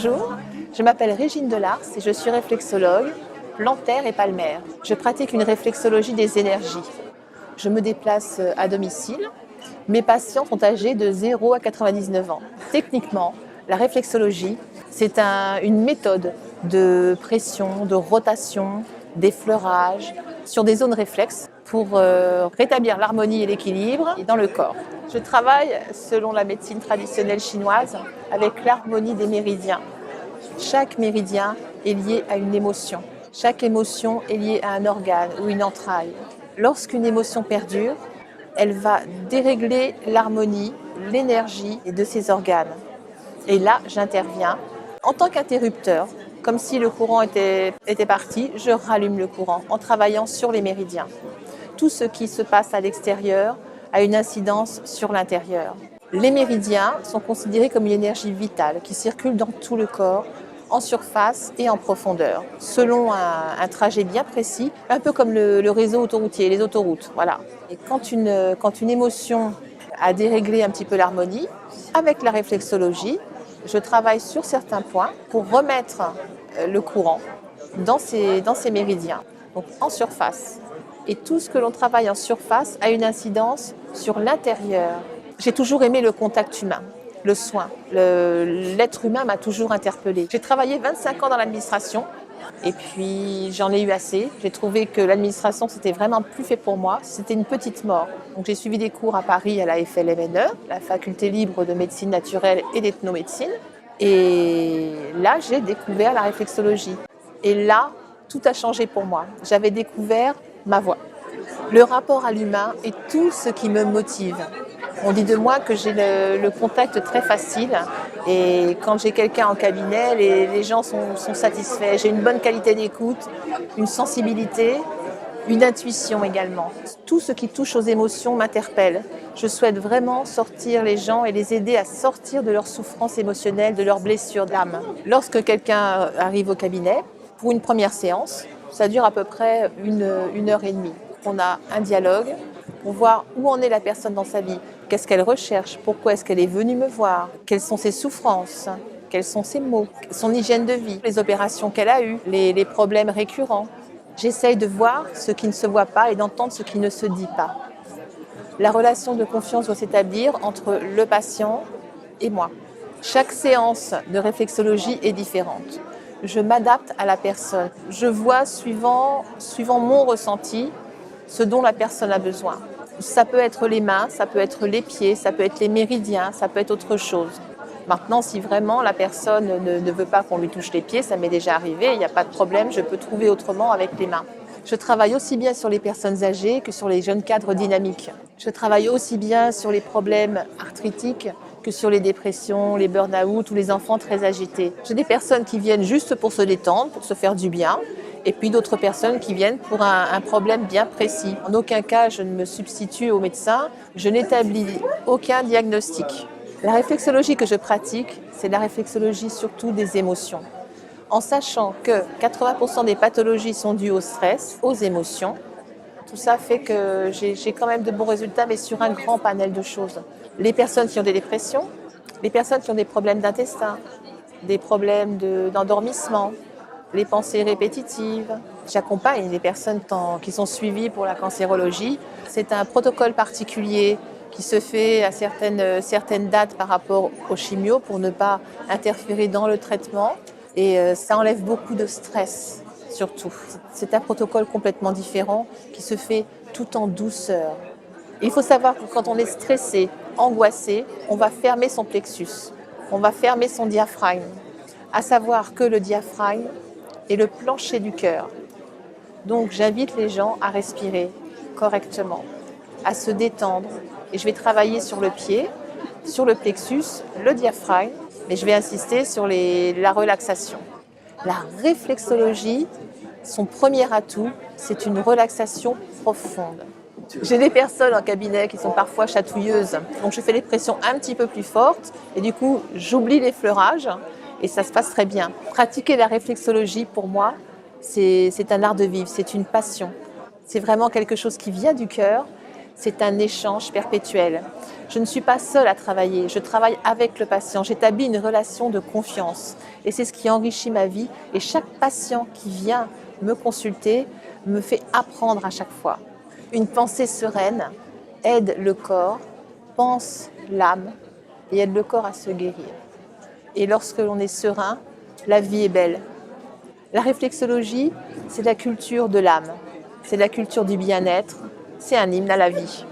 Bonjour, je m'appelle Régine Delars et je suis réflexologue, plantaire et palmaire. Je pratique une réflexologie des énergies. Je me déplace à domicile. Mes patients sont âgés de 0 à 99 ans. Techniquement, la réflexologie, c'est une méthode de pression, de rotation, d'effleurage sur des zones réflexes pour rétablir l'harmonie et l'équilibre dans le corps. Je travaille selon la médecine traditionnelle chinoise avec l'harmonie des méridiens. Chaque méridien est lié à une émotion. Chaque émotion est liée à un organe ou une entraille. Lorsqu'une émotion perdure, elle va dérégler l'harmonie, l'énergie de ces organes. Et là, j'interviens en tant qu'interrupteur. Comme si le courant était parti, je rallume le courant en travaillant sur les méridiens. Tout ce qui se passe à l'extérieur a une incidence sur l'intérieur. Les méridiens sont considérés comme une énergie vitale qui circule dans tout le corps, en surface et en profondeur, selon un trajet bien précis, un peu comme le réseau autoroutier, les autoroutes. Voilà. Et quand une émotion a déréglé un petit peu l'harmonie, avec la réflexologie, je travaille sur certains points pour remettre le courant dans ces méridiens, donc en surface. Et tout ce que l'on travaille en surface a une incidence sur l'intérieur. J'ai toujours aimé le contact humain, le soin. L'être humain m'a toujours interpellée. J'ai travaillé 25 ans dans l'administration et puis j'en ai eu assez. J'ai trouvé que l'administration, c'était vraiment plus fait pour moi. C'était une petite mort. Donc j'ai suivi des cours à Paris à la FLMNE, la faculté libre de médecine naturelle et d'ethnomédecine. Et là, j'ai découvert la réflexologie. Et là, tout a changé pour moi. J'avais découvert ma voix, le rapport à l'humain et tout ce qui me motive. On dit de moi que j'ai le contact très facile et quand j'ai quelqu'un en cabinet, les gens sont satisfaits. J'ai une bonne qualité d'écoute, une sensibilité, une intuition également. Tout ce qui touche aux émotions m'interpelle. Je souhaite vraiment sortir les gens et les aider à sortir de leur souffrance émotionnelle, de leurs blessures d'âme. Lorsque quelqu'un arrive au cabinet, pour une première séance, ça dure à peu près une heure et demie. On a un dialogue pour voir où en est la personne dans sa vie, qu'est-ce qu'elle recherche, pourquoi est-ce qu'elle est venue me voir, quelles sont ses souffrances, quels sont ses maux, son hygiène de vie, les opérations qu'elle a eues, les problèmes récurrents. J'essaye de voir ce qui ne se voit pas et d'entendre ce qui ne se dit pas. La relation de confiance doit s'établir entre le patient et moi. Chaque séance de réflexologie est différente. Je m'adapte à la personne. Je vois, suivant mon ressenti, ce dont la personne a besoin. Ça peut être les mains, ça peut être les pieds, ça peut être les méridiens, ça peut être autre chose. Maintenant, si vraiment la personne ne veut pas qu'on lui touche les pieds, ça m'est déjà arrivé, il n'y a pas de problème, je peux trouver autrement avec les mains. Je travaille aussi bien sur les personnes âgées que sur les jeunes cadres dynamiques. Je travaille aussi bien sur les problèmes arthritiques que sur les dépressions, les burn-out ou les enfants très agités. J'ai des personnes qui viennent juste pour se détendre, pour se faire du bien, et puis d'autres personnes qui viennent pour un problème bien précis. En aucun cas, je ne me substitue au médecin, je n'établis aucun diagnostic. La réflexologie que je pratique, c'est la réflexologie surtout des émotions. En sachant que 80% des pathologies sont dues au stress, aux émotions, tout ça fait que j'ai quand même de bons résultats, mais sur un grand panel de choses. Les personnes qui ont des dépressions, les personnes qui ont des problèmes d'intestin, des problèmes d'endormissement, les pensées répétitives. J'accompagne les personnes qui sont suivies pour la cancérologie. C'est un protocole particulier qui se fait à certaines dates par rapport aux chimios pour ne pas interférer dans le traitement. Et ça enlève beaucoup de stress, surtout. C'est un protocole complètement différent qui se fait tout en douceur. Il faut savoir que quand on est stressé, angoissé, on va fermer son plexus, on va fermer son diaphragme. À savoir que le diaphragme est le plancher du cœur. Donc j'invite les gens à respirer correctement, à se détendre. Et je vais travailler sur le pied, sur le plexus, le diaphragme, mais je vais insister sur la relaxation. La réflexologie, son premier atout, c'est une relaxation profonde. J'ai des personnes en cabinet qui sont parfois chatouilleuses, donc je fais les pressions un petit peu plus fortes et du coup j'oublie l'effleurage et ça se passe très bien. Pratiquer la réflexologie pour moi, c'est un art de vivre, c'est une passion. C'est vraiment quelque chose qui vient du cœur. c'est un échange perpétuel. Je ne suis pas seule à travailler, je travaille avec le patient, j'établis une relation de confiance et c'est ce qui enrichit ma vie et chaque patient qui vient me consulter me fait apprendre à chaque fois. Une pensée sereine aide le corps, pense l'âme et aide le corps à se guérir. Et lorsque l'on est serein, la vie est belle. La réflexologie, c'est la culture de l'âme, c'est la culture du bien-être, c'est un hymne à la vie.